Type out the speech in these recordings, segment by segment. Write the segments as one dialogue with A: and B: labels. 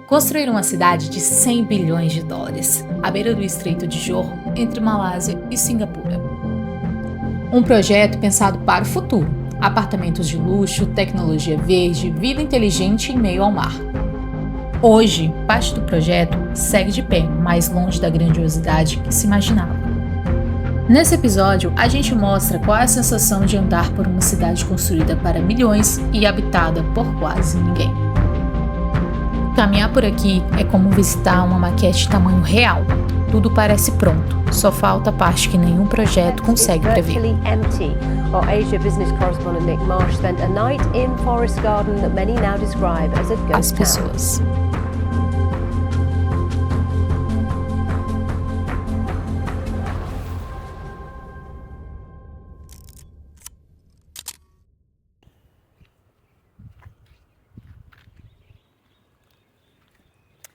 A: Construir uma cidade de 100 bilhões de dólares, à beira do Estreito de Johor, entre Malásia e Singapura. Um projeto pensado para o futuro. Apartamentos de luxo, tecnologia verde, vida inteligente em meio ao mar. Hoje, parte do projeto segue de pé, mais longe da grandiosidade que se imaginava. Nesse episódio, a gente mostra qual é a sensação de andar por uma cidade construída para milhões e habitada por quase ninguém. Caminhar por aqui é como visitar uma maquete de tamanho real. Tudo parece pronto, só falta a parte que nenhum projeto consegue prever. As pessoas.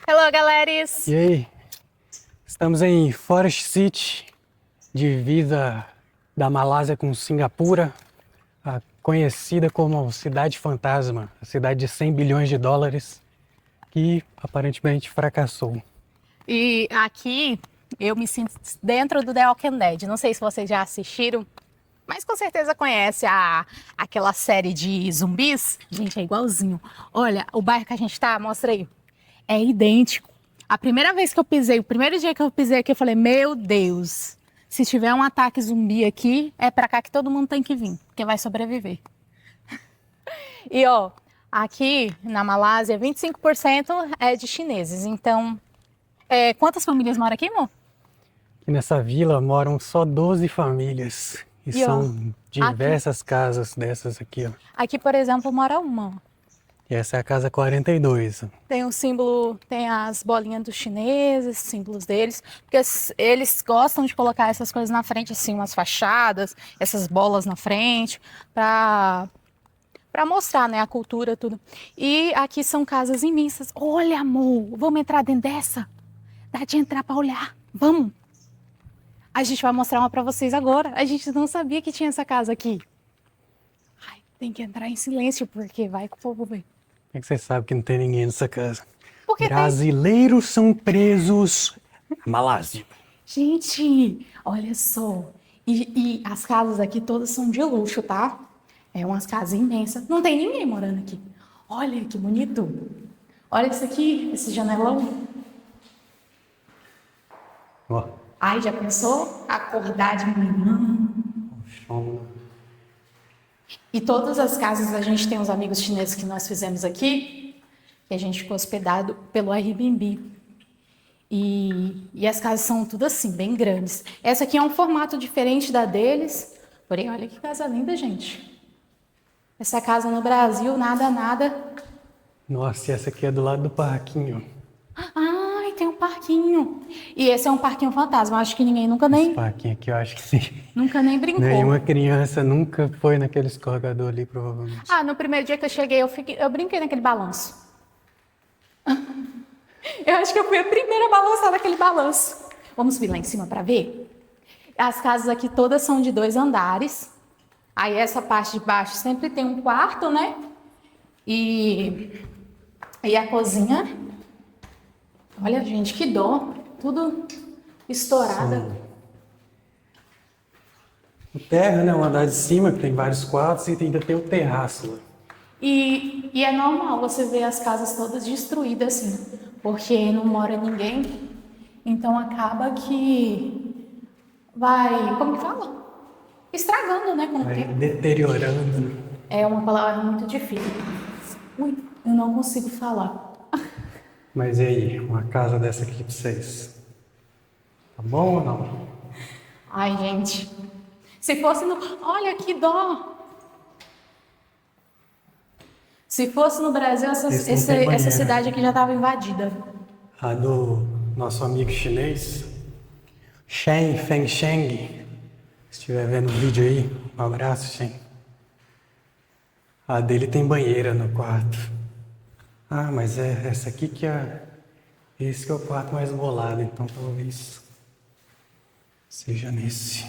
A: Hello, galeres!
B: E aí? Estamos em Forest City, divisa da Malásia com Singapura, a conhecida como Cidade Fantasma, a cidade de 100 bilhões de dólares, que aparentemente fracassou.
A: E aqui eu me sinto dentro do The Walking Dead. Não sei se vocês já assistiram, mas com certeza conhece aquela série de zumbis. Gente, é igualzinho. Olha, o bairro que a gente tá, mostra aí. É idêntico. A primeira vez que eu pisei, o primeiro dia que eu pisei aqui, eu falei, meu Deus, se tiver um ataque zumbi aqui, é pra cá que todo mundo tem que vir, porque vai sobreviver. E ó, aqui na Malásia, 25% é de chineses. Então, quantas famílias moram aqui, amor?
B: E nessa vila moram só 12 famílias, e são diversas casas dessas aqui, ó.
A: Aqui, por exemplo, mora uma.
B: E essa é a casa 42.
A: Tem o símbolo, tem as bolinhas dos chineses, símbolos deles, porque eles gostam de colocar essas coisas na frente, assim, umas fachadas, essas bolas na frente, para mostrar, né, a cultura, tudo. E aqui são casas imensas. Olha, amor, vamos entrar dentro dessa? Dá de entrar para olhar. Vamos. A gente vai mostrar uma para vocês agora. A gente não sabia que tinha essa casa aqui. Ai, tem que entrar em silêncio, porque vai que o povo vê.
B: Como é que você sabe que não tem ninguém nessa casa?
A: Porque
B: brasileiros são presos na Malásia.
A: Gente, olha só. E as casas aqui todas são de luxo, tá? É umas casas imensas. Não tem ninguém morando aqui. Olha que bonito. Olha isso aqui, esse janelão.
B: Ó.
A: Ai, já pensou? Acordar de manhã. E todas as casas, a gente tem uns amigos chineses que nós fizemos aqui, que a gente ficou hospedado pelo Airbnb. E as casas são tudo assim, bem grandes. Essa aqui é um formato diferente da deles. Porém, olha que casa linda, gente. Essa casa no Brasil, nada.
B: Nossa, e essa aqui é do lado do parquinho.
A: Ai, tem um parquinho. E esse é um parquinho fantasma. Acho que ninguém nunca nem...
B: Esse parquinho aqui eu acho que sim.
A: Nunca nem brincou.
B: Nenhuma criança nunca foi naquele escorregador ali, provavelmente.
A: Ah, no primeiro dia que eu cheguei, eu brinquei naquele balanço. Eu acho que eu fui a primeira a balançar naquele balanço. Vamos subir lá em cima para ver? As casas aqui todas são de 2 andares. Aí essa parte de baixo sempre tem um quarto, né? E a cozinha. Olha, gente, que dó. Tudo estourada.
B: O terra, né? O andar de cima, que tem vários quartos, e ainda tem o terraço lá.
A: E é normal você ver as casas todas destruídas assim, porque não mora ninguém. Então acaba que vai, como que fala? Estragando, né, com o
B: Vai
A: tempo.
B: deteriorando.
A: É uma palavra muito difícil. Ui, eu não consigo falar.
B: Mas e aí, uma casa dessa aqui pra vocês? Tá bom ou não?
A: Ai, gente. Se fosse no... Olha que dó! Se fosse no Brasil, essa cidade aqui já estava invadida.
B: A do nosso amigo chinês, Shen Fengsheng. Se estiver vendo o vídeo aí, um abraço, Shen. A dele tem banheira no quarto. Ah, mas é essa aqui que é... Esse que é o quarto mais bolado, então talvez seja nesse.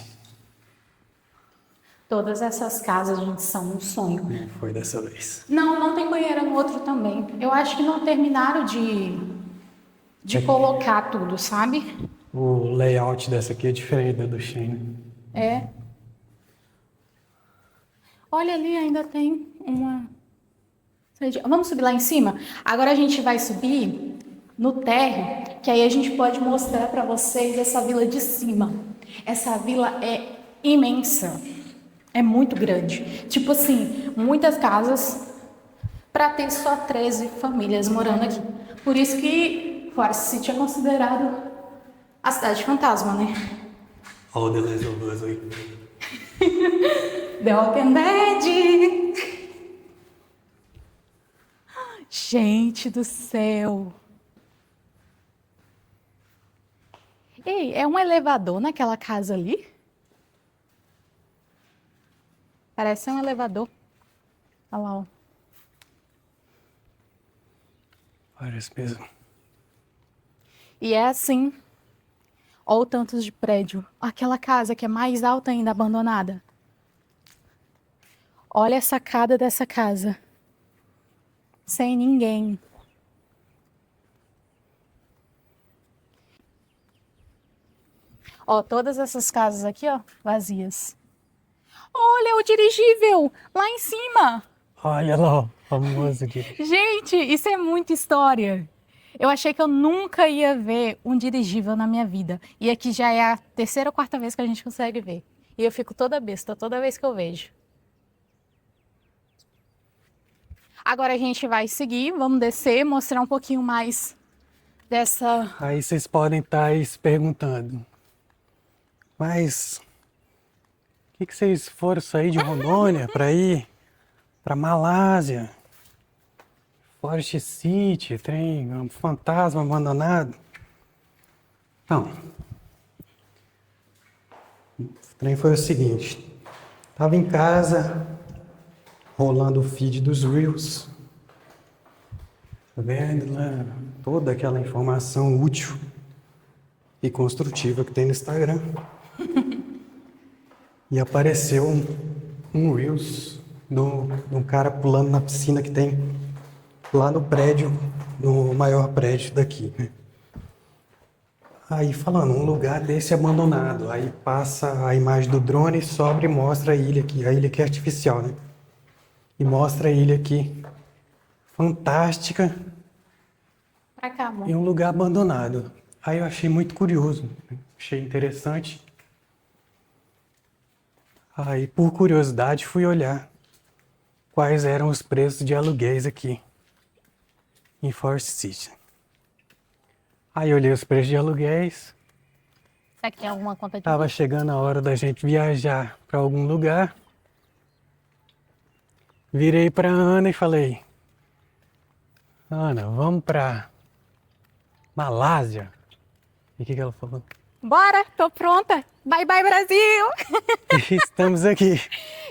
A: Todas essas casas, gente, são um sonho.
B: Foi dessa vez.
A: Não, não tem banheira no outro também. Eu acho que não terminaram de colocar tudo, sabe?
B: O layout dessa aqui é diferente da do Shane.
A: É. Olha ali, ainda tem uma... Vamos subir lá em cima? Agora a gente vai subir no térreo, que aí a gente pode mostrar para vocês essa vila de cima. Essa vila é imensa. É muito grande. Tipo assim, muitas casas para ter só 13 famílias morando aqui. Por isso que Forest City é considerado a cidade fantasma, né?
B: Olha o The Last of Us aí.
A: The Walking Dead! Gente do céu! Ei, é um elevador naquela casa ali? Parece um elevador. Olha lá, ó.
B: Parece mesmo.
A: E é assim. Olha o tanto de prédio. Aquela casa que é mais alta ainda, abandonada. Olha a sacada dessa casa. Sem ninguém. Ó, todas essas casas aqui, ó, vazias. Olha o dirigível lá em cima.
B: Olha lá, ó, famoso aqui.
A: Gente, isso é muita história. Eu achei que eu nunca ia ver um dirigível na minha vida. E aqui já é a terceira ou quarta vez que a gente consegue ver. E eu fico toda besta toda vez que eu vejo. Agora a gente vai seguir, vamos descer, mostrar um pouquinho mais dessa...
B: Aí vocês podem estar aí se perguntando, mas o que vocês foram sair de Rondônia para ir para Malásia, Forest City, trem, um fantasma abandonado? Não. O trem foi o seguinte, estava em casa, rolando o feed dos Reels, vendo lá toda aquela informação útil e construtiva que tem no Instagram. E apareceu um Reels de um cara pulando na piscina que tem lá no prédio, no maior prédio daqui, né? Aí falando, um lugar desse abandonado. Aí passa a imagem do drone, sobe e mostra a ilha aqui. A ilha aqui é artificial, né? E mostra a ilha aqui, fantástica,
A: Pra cá, amor.
B: em um lugar abandonado. Aí eu achei muito curioso, né? Achei interessante. Aí, por curiosidade, fui olhar quais eram os preços de aluguéis aqui em Forest City. Aí olhei os preços de aluguéis.
A: Será que tem alguma conta de...
B: Tava chegando a hora da gente viajar para algum lugar. Virei para Ana e falei: Ana, vamos para Malásia. E o que ela falou?
A: Bora, tô pronta. Bye, bye, Brasil!
B: Estamos aqui.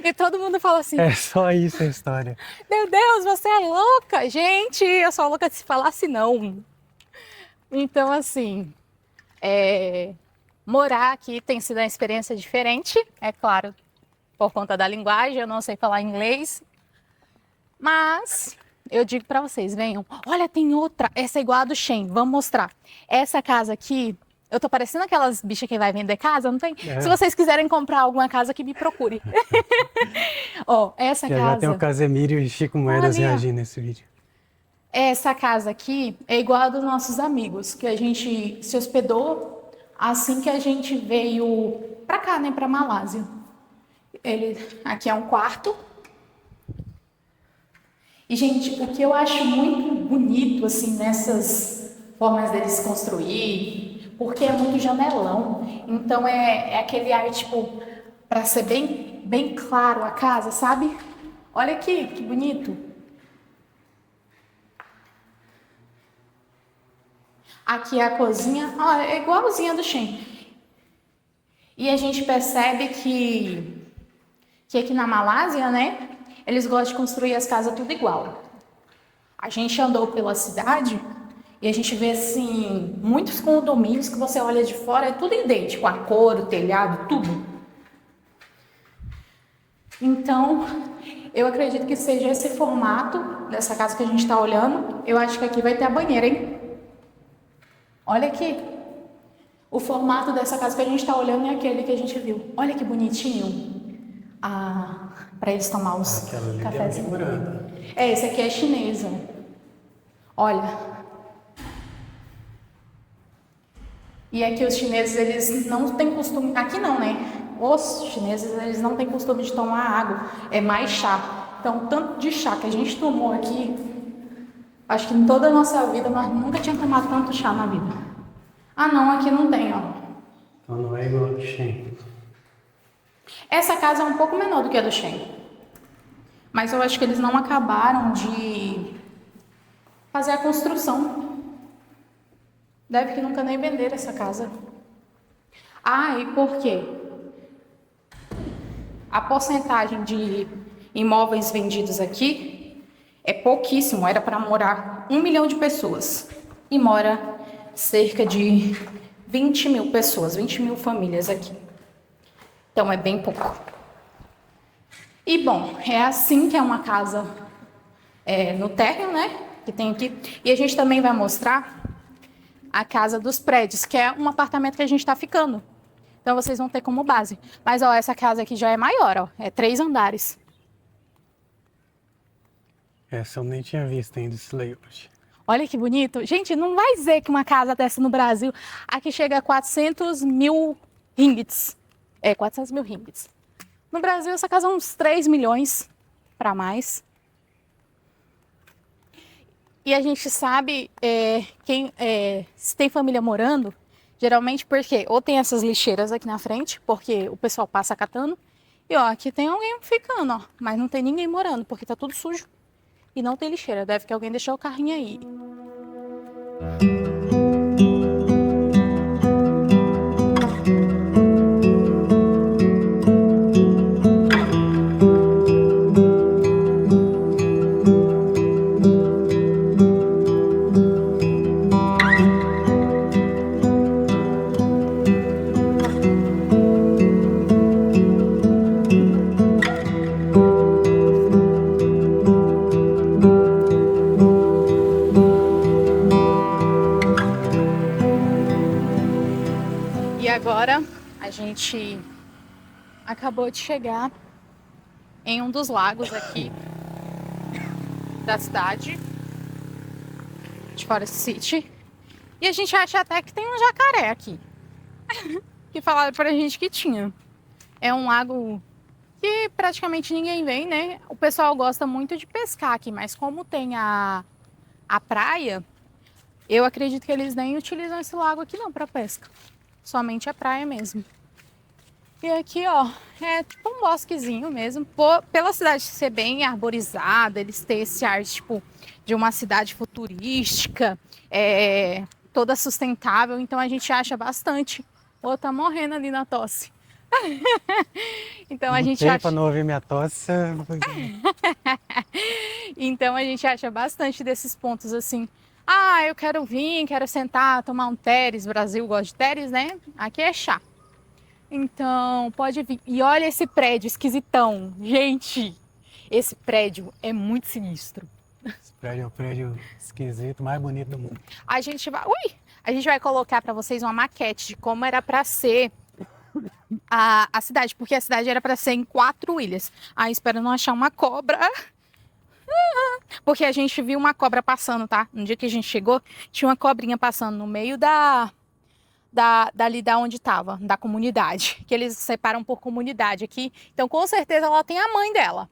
A: E todo mundo fala assim,
B: É só isso a história.
A: meu Deus, você é louca. Gente, eu sou louca de se falasse não. Então, assim, morar aqui tem sido uma experiência diferente, é claro, por conta da linguagem, eu não sei falar inglês. Mas eu digo pra vocês, venham. Olha, tem outra, essa é igual a do Shen, vamos mostrar. Essa casa aqui, eu tô parecendo aquelas bichas que vai vender casa, não tem?
B: É.
A: Se vocês quiserem comprar alguma casa aqui, me procure. Ó, essa
B: Já
A: casa...
B: tem o Casemiro e Chico Moedas
A: Ali, ó.
B: reagindo nesse vídeo.
A: Essa casa aqui é igual a dos nossos amigos, que a gente se hospedou assim que a gente veio pra cá, né, pra Malásia. Aqui é um quarto. E, gente, o que eu acho muito bonito, assim, nessas formas deles construir, porque é muito janelão. Então, é aquele ar, tipo, para ser bem claro a casa, sabe? Olha aqui, que bonito. Aqui é a cozinha, ó, é igualzinha do Shen. E a gente percebe que aqui na Malásia, né, eles gostam de construir as casas tudo igual. A gente andou pela cidade e a gente vê, assim, muitos condomínios que você olha de fora, é tudo idêntico, a cor, o telhado, tudo. Então, eu acredito que seja esse formato dessa casa que a gente está olhando. Eu acho que aqui vai ter a banheira, hein? Olha aqui. O formato dessa casa que a gente está olhando é aquele que a gente viu. Olha que bonitinho. Para eles tomar os cafés. Esse aqui é chinesa. Olha. E aqui os chineses, eles não têm costume... Aqui não, né? Os chineses, eles não têm costume de tomar água. É mais chá. Então, tanto de chá que a gente tomou aqui, acho que em toda a nossa vida, nós nunca tínhamos tomado tanto chá na vida. Ah, não, aqui não tem, ó.
B: Então não é igual a do Shen.
A: Essa casa é um pouco menor do que a do Shen. Mas eu acho que eles não acabaram de fazer a construção. Deve que nunca nem venderam essa casa. E por quê? A porcentagem de imóveis vendidos aqui é pouquíssimo. Era para morar 1 milhão de pessoas. E mora cerca de 20 mil pessoas, 20 mil famílias aqui. Então é bem pouco. E bom, é assim que é uma casa no térreo, né? Que tem aqui. E a gente também vai mostrar a casa dos prédios, que é um apartamento que a gente está ficando. Então vocês vão ter como base. Mas ó, essa casa aqui já é maior, ó. É 3 andares.
B: Essa eu nem tinha visto ainda esse layout.
A: Olha que bonito. Gente, não vai dizer que uma casa dessa no Brasil, aqui chega a 400 mil ringgits. 400 mil ringgits. No Brasil, essa casa é uns 3 milhões para mais. E a gente sabe se tem família morando, geralmente porque ou tem essas lixeiras aqui na frente, porque o pessoal passa catando, e ó, aqui tem alguém ficando, ó, mas não tem ninguém morando, porque tá tudo sujo. E não tem lixeira, deve que alguém deixou o carrinho aí. E agora a gente acabou de chegar em um dos lagos aqui da cidade de Forest City. E a gente acha até que tem um jacaré aqui. Que falaram pra gente que tinha. É um lago que praticamente ninguém vem, né? O pessoal gosta muito de pescar aqui, mas como tem a praia, eu acredito que eles nem utilizam esse lago aqui não para pesca. Somente a praia mesmo. E aqui, ó, é tipo um bosquezinho mesmo. Pela cidade ser bem arborizada, eles têm esse ar, tipo, de uma cidade futurística, toda sustentável. Então a gente acha bastante. Ô, tá morrendo ali na tosse. Então a gente acha...
B: Pra não ouvir minha tosse.
A: Então a gente acha bastante desses pontos assim. Eu quero vir, quero sentar, tomar um teres. Brasil gosta de teres, né? Aqui é chá. Então, pode vir. E olha esse prédio esquisitão. Gente, esse prédio é muito sinistro.
B: Esse prédio é o prédio esquisito, mais bonito do mundo.
A: A gente vai colocar para vocês uma maquete de como era para ser a cidade. Porque a cidade era para ser em 4 ilhas. Espero não achar uma cobra. Porque a gente viu uma cobra passando, tá? No dia que a gente chegou, tinha uma cobrinha passando no meio dali da onde tava, da comunidade. Que eles separam por comunidade aqui. Então, com certeza, ela tem a mãe dela.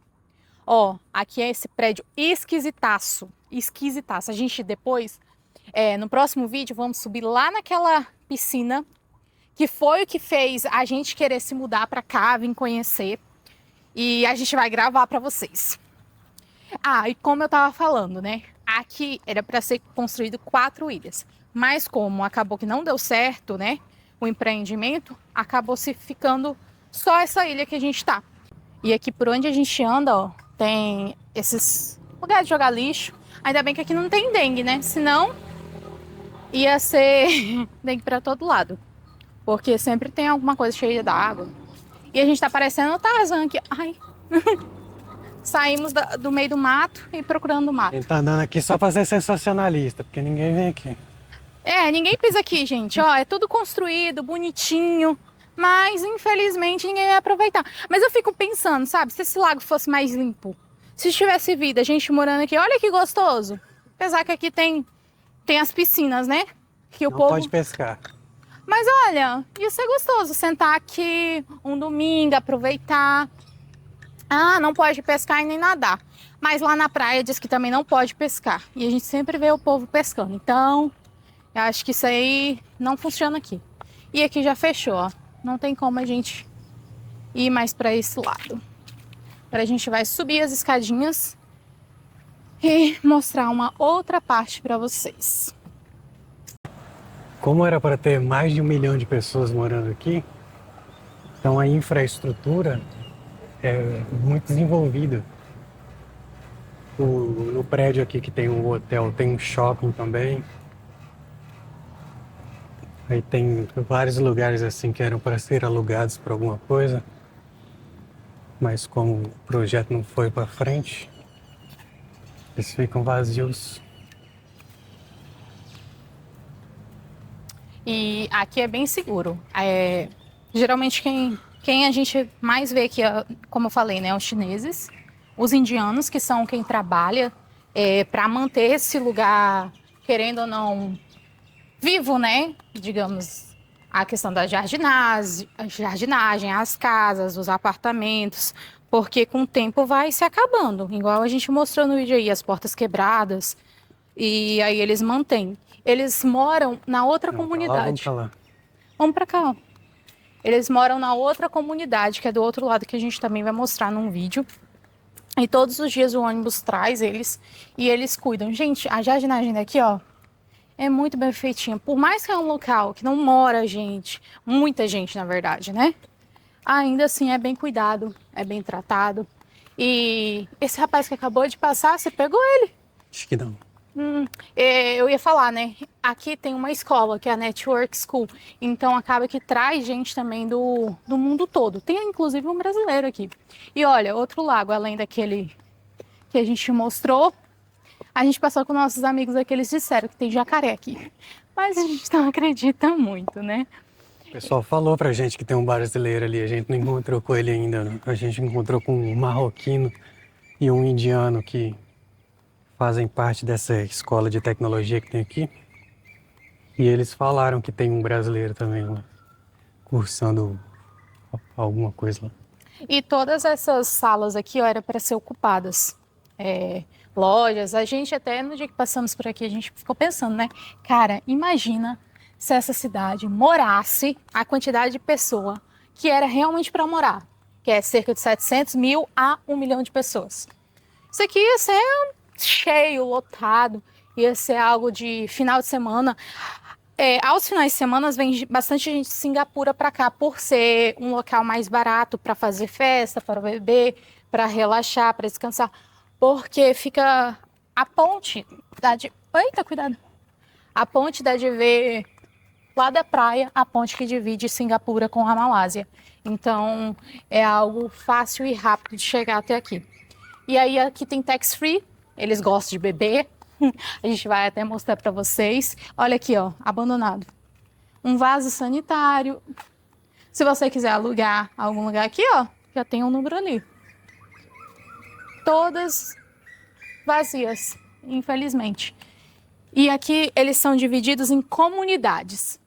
A: Ó, aqui é esse prédio esquisitaço. Esquisitaço. A gente depois, no próximo vídeo, vamos subir lá naquela piscina, que foi o que fez a gente querer se mudar pra cá, vir conhecer. E a gente vai gravar pra vocês. E como eu tava falando, né? Aqui era para ser construído 4 ilhas. Mas como acabou que não deu certo, né? O empreendimento, acabou se ficando só essa ilha que a gente tá. E aqui por onde a gente anda, ó, tem esses lugares de jogar lixo. Ainda bem que aqui não tem dengue, né? Senão ia ser dengue para todo lado. Porque sempre tem alguma coisa cheia d'água. E a gente tá parecendo o Tarzan aqui.
C: Saímos do meio do mato e procurando o mato.
B: Ele tá andando aqui só pra ser sensacionalista, porque ninguém vem aqui.
C: Ninguém pisa aqui, gente. Ó, é tudo construído, bonitinho. Mas, infelizmente, ninguém vai aproveitar. Mas eu fico pensando, sabe? Se esse lago fosse mais limpo. Se tivesse vida, gente morando aqui. Olha que gostoso. Apesar que aqui tem as piscinas, né? Que o
B: Não
C: povo
B: pode pescar.
C: Mas olha, ia ser gostoso sentar aqui um domingo, aproveitar. Ah, não pode pescar e nem nadar. Mas lá na praia diz que também não pode pescar. E a gente sempre vê o povo pescando. Então, eu acho que isso aí não funciona aqui. E aqui já fechou, ó. Não tem como a gente ir mais para esse lado. Agora a gente vai subir as escadinhas e mostrar uma outra parte para vocês.
B: Como era para ter mais de 1 milhão de pessoas morando aqui, então a infraestrutura é muito desenvolvida. No prédio aqui que tem um hotel, tem um shopping também. Aí tem vários lugares assim que eram para ser alugados para alguma coisa, mas como o projeto não foi para frente, eles ficam vazios.
C: E aqui é bem seguro. Geralmente quem a gente mais vê aqui, como eu falei, né, os chineses, os indianos, que são quem trabalha para manter esse lugar, querendo ou não, vivo, né? Digamos, a questão da jardinagem, as casas, os apartamentos, porque com o tempo vai se acabando. Igual a gente mostrou no vídeo aí, as portas quebradas, e aí eles mantêm. Eles moram na outra comunidade. Vamos pra cá, ó. Eles moram na outra comunidade, que é do outro lado, que a gente também vai mostrar num vídeo. E todos os dias o ônibus traz eles e eles cuidam. Gente, a jardinagem daqui, ó, é muito bem feitinha. Por mais que é um local que não mora gente, muita gente, na verdade, né? Ainda assim é bem cuidado, é bem tratado. E esse rapaz que acabou de passar, você pegou ele?
B: Acho que não.
C: Eu ia falar, né? Aqui tem uma escola, que é a Network School. Então acaba que traz gente também do mundo todo. Tem inclusive um brasileiro aqui. E olha, outro lago, além daquele que a gente mostrou, a gente passou com nossos amigos aqui, eles disseram que tem jacaré aqui. Mas a gente não acredita muito, né?
B: O pessoal falou pra gente que tem um brasileiro ali, a gente não encontrou com ele ainda, né? A gente encontrou com um marroquino e um indiano que fazem parte dessa escola de tecnologia que tem aqui. E eles falaram que tem um brasileiro também lá, cursando alguma coisa lá.
C: E todas essas salas aqui, ó, eram para ser ocupadas. Lojas, a gente até no dia que passamos por aqui, a gente ficou pensando, né? Cara, imagina se essa cidade morasse a quantidade de pessoa que era realmente para morar, que é cerca de 700 mil a 1 milhão de pessoas. Isso aqui ia ser cheio, lotado, ia ser algo de final de semana. Aos finais de semana vem bastante gente de Singapura para cá, por ser um local mais barato para fazer festa, para beber, para relaxar, para descansar, porque fica a ponte, eita, cuidado! A ponte dá de ver lá da praia, a ponte que divide Singapura com a Malásia. Então é algo fácil e rápido de chegar até aqui. E aí aqui tem tax free, eles gostam de beber. A gente vai até mostrar para vocês. Olha aqui, ó, abandonado. Um vaso sanitário. Se você quiser alugar algum lugar aqui, ó, já tem um número ali. Todas vazias, infelizmente. E aqui eles são divididos em comunidades.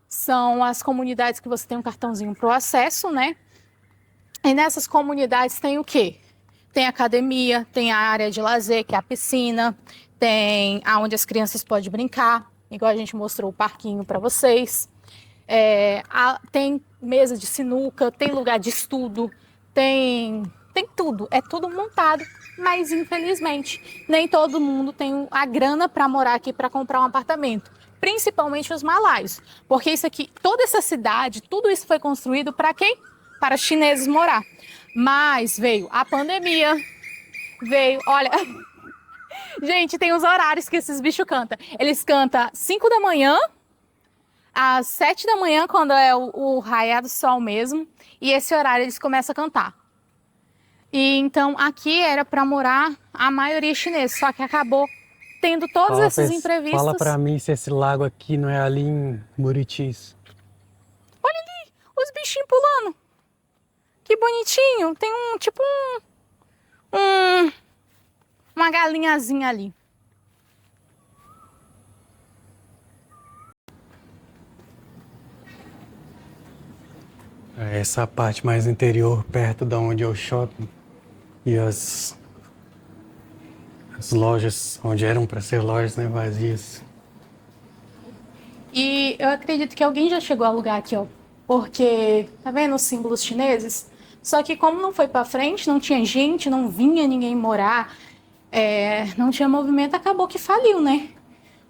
C: São as comunidades que você tem um cartãozinho para o acesso, né? E nessas comunidades tem o quê? Tem academia, tem a área de lazer, que é a piscina, tem aonde as crianças podem brincar, igual a gente mostrou o parquinho para vocês. Tem mesa de sinuca, tem lugar de estudo, tem tudo. É tudo montado, mas infelizmente nem todo mundo tem a grana para morar aqui, para comprar um apartamento. Principalmente os malaios, porque isso aqui, toda essa cidade, tudo isso foi construído para quem? Para os chineses morar. Mas veio a pandemia, olha, gente, tem os horários que esses bichos cantam. Eles cantam 5 da manhã às 7 da manhã, quando é o raiar do sol mesmo, e esse horário eles começam a cantar. E então aqui era para morar a maioria chinesa, só que acabou tendo todos esses imprevistos.
B: Fala pra mim se esse lago aqui não é ali em Buritis.
C: Olha ali, os bichinhos pulando. Que bonitinho. Tem uma galinhazinha ali.
B: Essa parte mais interior, perto da onde é o shopping e as lojas, onde eram para ser lojas, né, vazias.
C: E eu acredito que alguém já chegou a alugar aqui, ó. Porque, tá vendo os símbolos chineses? Só que como não foi pra frente, não tinha gente, não vinha ninguém morar, não tinha movimento, acabou que faliu, né?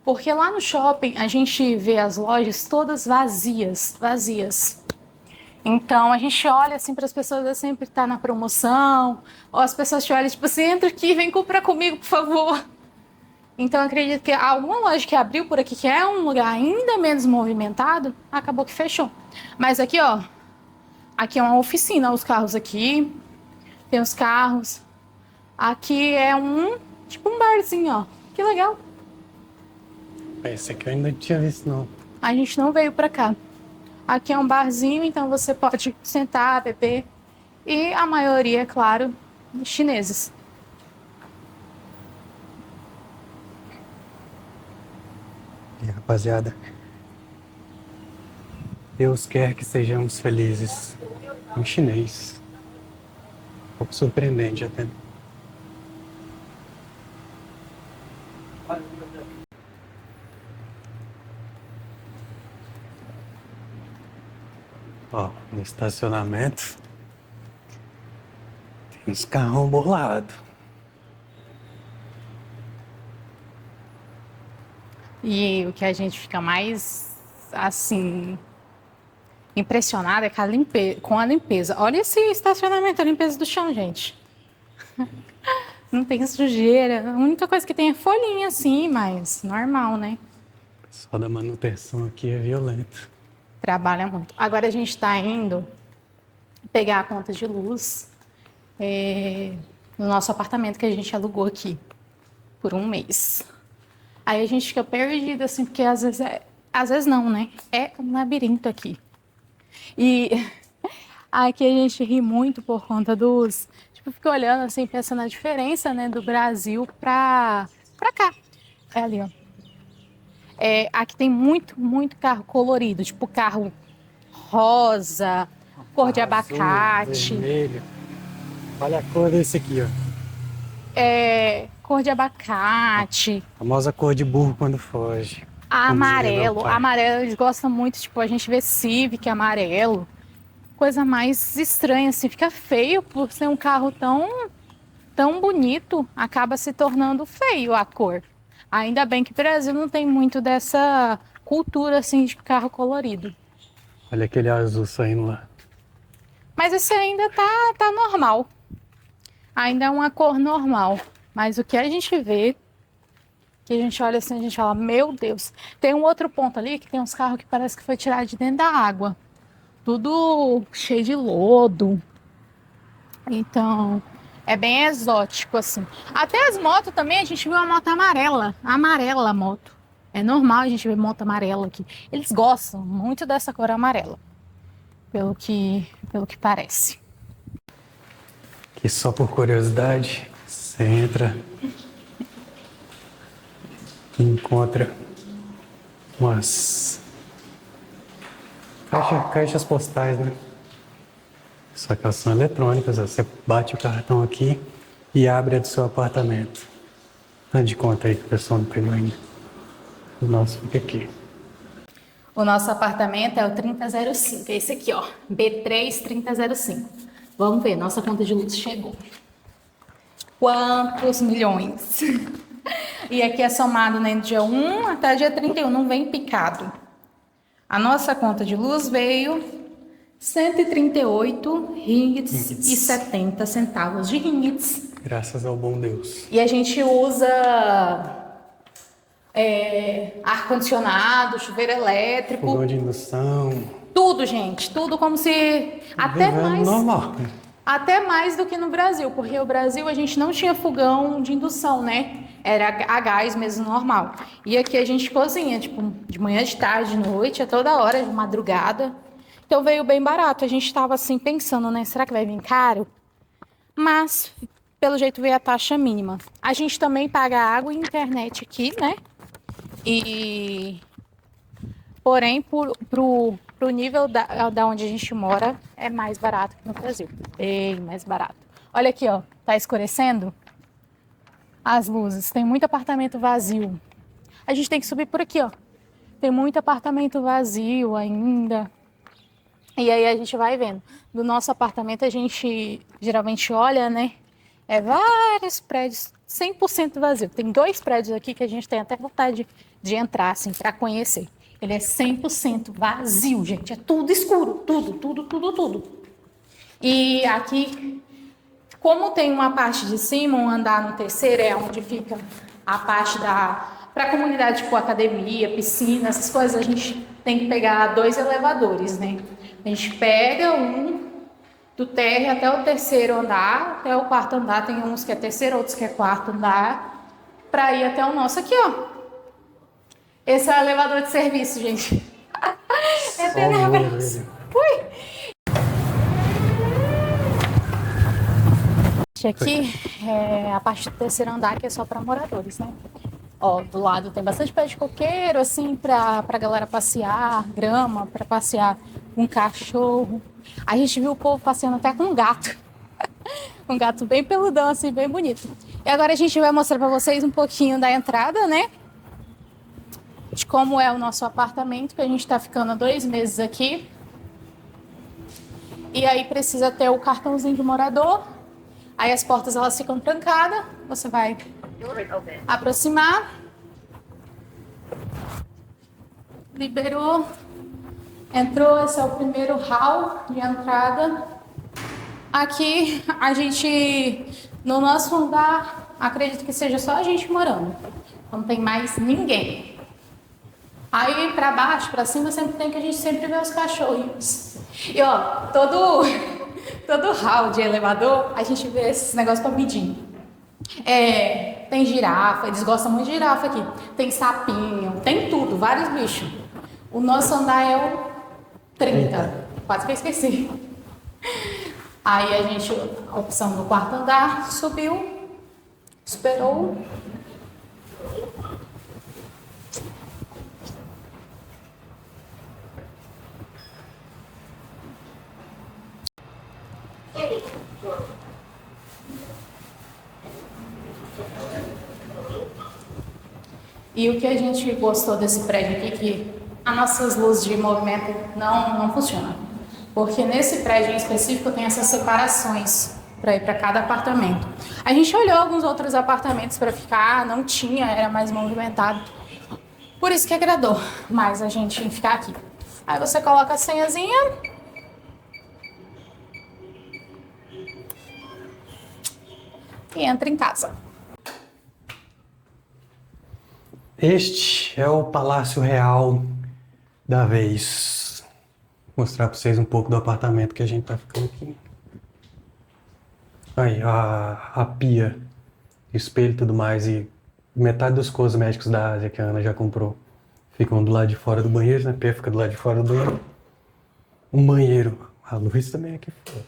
C: Porque lá no shopping a gente vê as lojas todas vazias, vazias. Então a gente olha assim para as pessoas, sempre tá na promoção, ou as pessoas te olham tipo assim, entra aqui, vem comprar comigo, por favor. Então, eu acredito que alguma loja que abriu por aqui, que é um lugar ainda menos movimentado, acabou que fechou. Mas aqui, ó, aqui é uma oficina, os carros aqui, tem os carros. Aqui é tipo um barzinho, ó. Que legal.
B: Esse aqui eu ainda não tinha visto, não.
C: A gente não veio pra cá. Aqui é um barzinho, então você pode sentar, beber. E a maioria, é claro, chineses.
B: E, rapaziada, Deus quer que sejamos felizes. Em chinês. Um pouco surpreendente até. Ó, no estacionamento tem uns carrão bolado.
C: E o que a gente fica mais, assim, impressionado é com a limpeza. Olha esse estacionamento, a limpeza do chão, gente. Não tem sujeira. A única coisa que tem é folhinha, assim, mas normal, né?
B: Só da manutenção aqui é violento.
C: Trabalha muito. Agora a gente está indo pegar a conta de luz no nosso apartamento que a gente alugou aqui por um mês. Aí a gente fica perdido, assim, porque às vezes não, né? É um labirinto aqui. E aqui a gente ri muito por conta dos... Tipo, fica olhando, assim, pensando na diferença, né, do Brasil pra cá. É ali, ó. Aqui tem muito, muito carro colorido, tipo carro rosa, cor de abacate.
B: Vermelho. Olha a cor desse aqui, ó.
C: Cor de abacate.
B: A famosa cor de burro quando foge.
C: Amarelo. Amarelo, eles gostam muito, tipo, a gente vê Civic amarelo. Coisa mais estranha, assim, fica feio por ser um carro tão bonito, acaba se tornando feio a cor. Ainda bem que o Brasil não tem muito dessa cultura, assim, de carro colorido.
B: Olha aquele azul saindo lá.
C: Mas esse ainda tá normal. Ainda é uma cor normal. Mas o que a gente vê, que a gente olha assim, a gente fala, meu Deus. Tem um outro ponto ali que tem uns carros que parece que foi tirado de dentro da água. Tudo cheio de lodo. Então, é bem exótico, assim. Até as motos também, a gente viu uma moto amarela. Amarela a moto. É normal a gente ver moto amarela aqui. Eles gostam muito dessa cor amarela. Pelo que parece.
B: Que só por curiosidade, você entra e encontra umas caixas postais, né? Só que elas são eletrônicas, você bate o cartão aqui e abre a do seu apartamento. Dá de conta aí que o pessoal não pegou ainda. O nosso fica aqui.
C: O nosso apartamento é o 3005, é esse aqui, ó, B3 3005. Vamos ver, nossa conta de luz chegou. Quantos milhões? E aqui é somado, né, dia 1 até dia 31, não vem picado. A nossa conta de luz veio 138 ringgits e 70 centavos de ringgits.
B: Graças ao bom Deus.
C: E a gente usa ar-condicionado, chuveiro elétrico.
B: Fogão de indução.
C: Tudo, gente. Tudo como se...
B: Normal.
C: Até mais do que no Brasil, porque o Brasil a gente não tinha fogão de indução, né? Era a gás mesmo, normal. E aqui a gente cozinha, tipo, de manhã, de tarde, de noite, a toda hora, de madrugada. Então veio bem barato. A gente estava assim pensando, né? Será que vai vir caro? Mas, pelo jeito, veio a taxa mínima. A gente também paga água e internet aqui, né? Porém, pro nível da onde a gente mora, é mais barato que no Brasil. Bem mais barato. Olha aqui, ó. Tá escurecendo? As luzes. Tem muito apartamento vazio. A gente tem que subir por aqui, ó. Tem muito apartamento vazio ainda. E aí a gente vai vendo. Do nosso apartamento a gente geralmente olha, né? Vários prédios 100% vazio. Tem 2 prédios aqui que a gente tem até vontade de entrar, assim, para conhecer. Ele é 100% vazio, gente. É tudo escuro. Tudo. E aqui, como tem uma parte de cima, um andar no terceiro, é onde fica a parte para a comunidade, tipo academia, piscina, essas coisas, a gente tem que pegar 2 elevadores, né? A gente pega um do térreo até o terceiro andar, até o quarto andar, tem uns que é terceiro, outros que é quarto andar, para ir até o nosso aqui, ó. Esse é o elevador de serviço, gente. É tenebroso. Ui! Aqui é a parte do terceiro andar que é só para moradores, né? Ó, do lado tem bastante pé de coqueiro, assim, pra galera passear, grama, para passear com cachorro. A gente viu o povo passeando até com um gato. Um gato bem peludão, assim, bem bonito. E agora a gente vai mostrar para vocês um pouquinho da entrada, né? De como é o nosso apartamento, que a gente tá ficando há 2 meses aqui. E aí precisa ter o cartãozinho de morador. Aí as portas elas ficam trancadas. Você vai aproximar. Liberou. Entrou, esse é o primeiro hall de entrada. Aqui a gente, no nosso andar, acredito que seja só a gente morando. Não tem mais ninguém. Aí pra baixo, pra cima, sempre tem que a gente sempre vê os cachorrinhos. E ó, todo hall de elevador, a gente vê esses negócios pra medir. Tem girafa, eles gostam muito de girafa aqui. Tem sapinho, tem tudo, vários bichos. O nosso andar é o 30, quase que eu esqueci. Aí a gente, a opção do quarto andar, subiu, esperou. E o que a gente gostou desse prédio aqui, que as nossas luzes de movimento não funcionam. Porque nesse prédio em específico tem essas separações para ir para cada apartamento. A gente olhou alguns outros apartamentos para ficar, não tinha, era mais movimentado. Por isso que agradou mais a gente ficar aqui. Aí você coloca a senhazinha. E entra em casa.
B: Este é o Palácio Real da vez. Vou mostrar para vocês um pouco do apartamento que a gente tá ficando aqui. Aí, a pia, espelho e tudo mais. E metade dos cosméticos da Ásia que a Ana já comprou ficam do lado de fora do banheiro, né? A pia fica do lado de fora do banheiro. Um banheiro. A luz também é aqui fora.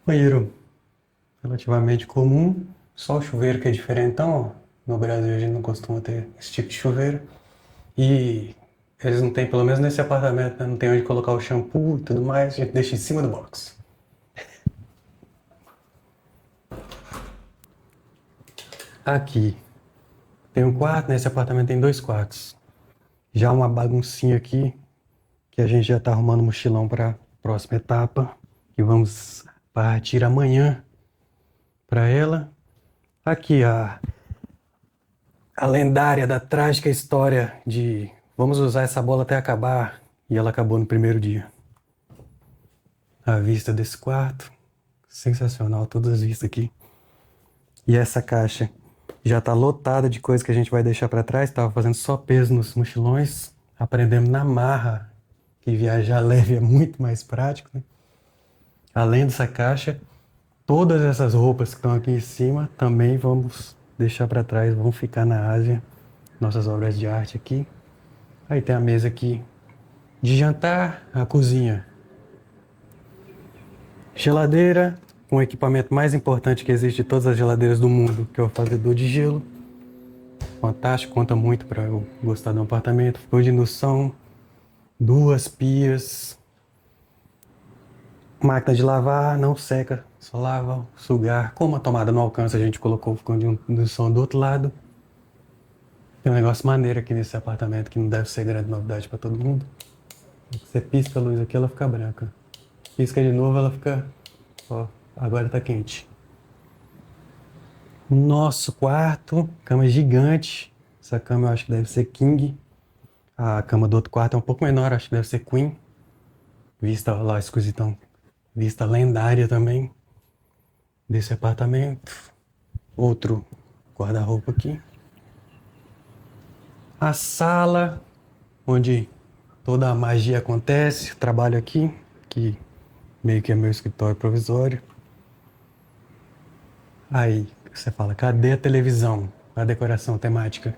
B: Banheiro relativamente comum. Só o chuveiro que é diferentão, ó. No Brasil a gente não costuma ter esse tipo de chuveiro. E eles não têm, pelo menos nesse apartamento, né? Não tem onde colocar o shampoo e tudo mais. A gente deixa em cima do box. Aqui tem um quarto, nesse apartamento tem 2 quartos. Já uma baguncinha aqui, que a gente já tá arrumando mochilão para a próxima etapa. E vamos partir amanhã para ela. Aqui a lendária da trágica história de vamos usar essa bola até acabar, e ela acabou no primeiro dia. A vista desse quarto, sensacional, todas as vistas aqui. E essa caixa Já tá lotada de coisa que a gente vai deixar para trás. Tava fazendo só peso nos mochilões. Aprendemos na marra que viajar leve é muito mais prático, né? Além dessa caixa, todas essas roupas que estão aqui em cima também vamos deixar para trás, vão ficar na Ásia. Nossas obras de arte aqui. Aí tem a mesa aqui de jantar, a cozinha. Geladeira, com o equipamento mais importante que existe de todas as geladeiras do mundo, que é o fazedor de gelo. Fantástico, conta muito para eu gostar de um apartamento. Forno de indução, 2 pias. Máquina de lavar, não seca, só lava, sugar. Como a tomada não alcança, a gente colocou o forno de indução do outro lado. Tem um negócio maneiro aqui nesse apartamento que não deve ser grande novidade para todo mundo. Você pisca a luz aqui, ela fica branca. Pisca de novo, ela fica... Ó, agora tá quente. Nosso quarto, cama gigante. Essa cama eu acho que deve ser king. A cama do outro quarto é um pouco menor, acho que deve ser queen. Vista lá, esquisitão. Vista lendária também desse apartamento. Outro guarda-roupa aqui. A sala, onde toda a magia acontece. Trabalho aqui, que meio que é meu escritório provisório. Aí você fala, cadê a televisão? A decoração temática?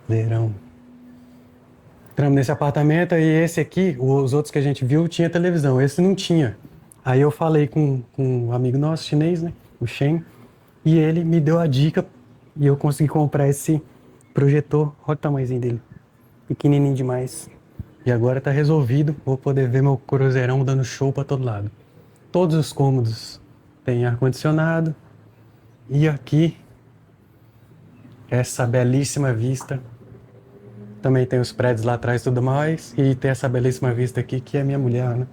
B: Verão. Entramos nesse apartamento e esse aqui, os outros que a gente viu, tinha televisão. Esse não tinha. Aí eu falei com um amigo nosso chinês, né? O Shen. E ele me deu a dica e eu consegui comprar esse projetor. Olha o tamanhozinho dele. Pequenininho demais. E agora tá resolvido. Vou poder ver meu cruzeirão dando show pra todo lado. Todos os cômodos têm ar-condicionado. E aqui, essa belíssima vista. Também tem os prédios lá atrás e tudo mais. E tem essa belíssima vista aqui, que é minha mulher, né?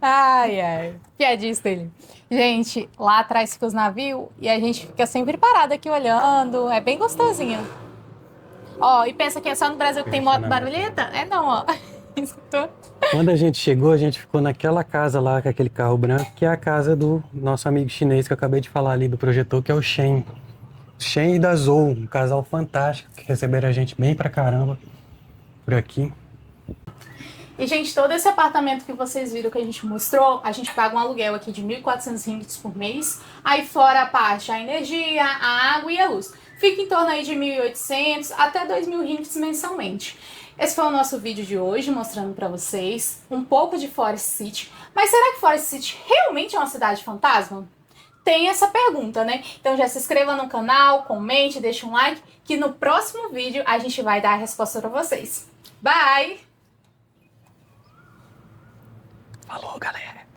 C: Ai, ai. Piadista ele. Gente, lá atrás fica os navios e a gente fica sempre parado aqui olhando. É bem gostosinho. Ó, e pensa que é só no Brasil que tem moto barulhenta? É não, ó. Escutou?
B: Quando a gente chegou, a gente ficou naquela casa lá, com aquele carro branco, que é a casa do nosso amigo chinês que eu acabei de falar ali, do projetor, que é o Shen. Shen e da Zou, um casal fantástico, que receberam a gente bem pra caramba por aqui.
C: E, gente, todo esse apartamento que vocês viram que a gente mostrou, a gente paga um aluguel aqui de 1.400 ringgits por mês. Aí fora a parte, a energia, a água e a luz. Fica em torno aí de 1.800 até 2.000 ringgits mensalmente. Esse foi o nosso vídeo de hoje, mostrando pra vocês um pouco de Forest City. Mas será que Forest City realmente é uma cidade fantasma? Tem essa pergunta, né? Então já se inscreva no canal, comente, deixa um like, que no próximo vídeo a gente vai dar a resposta pra vocês. Bye!
B: Falou, galera!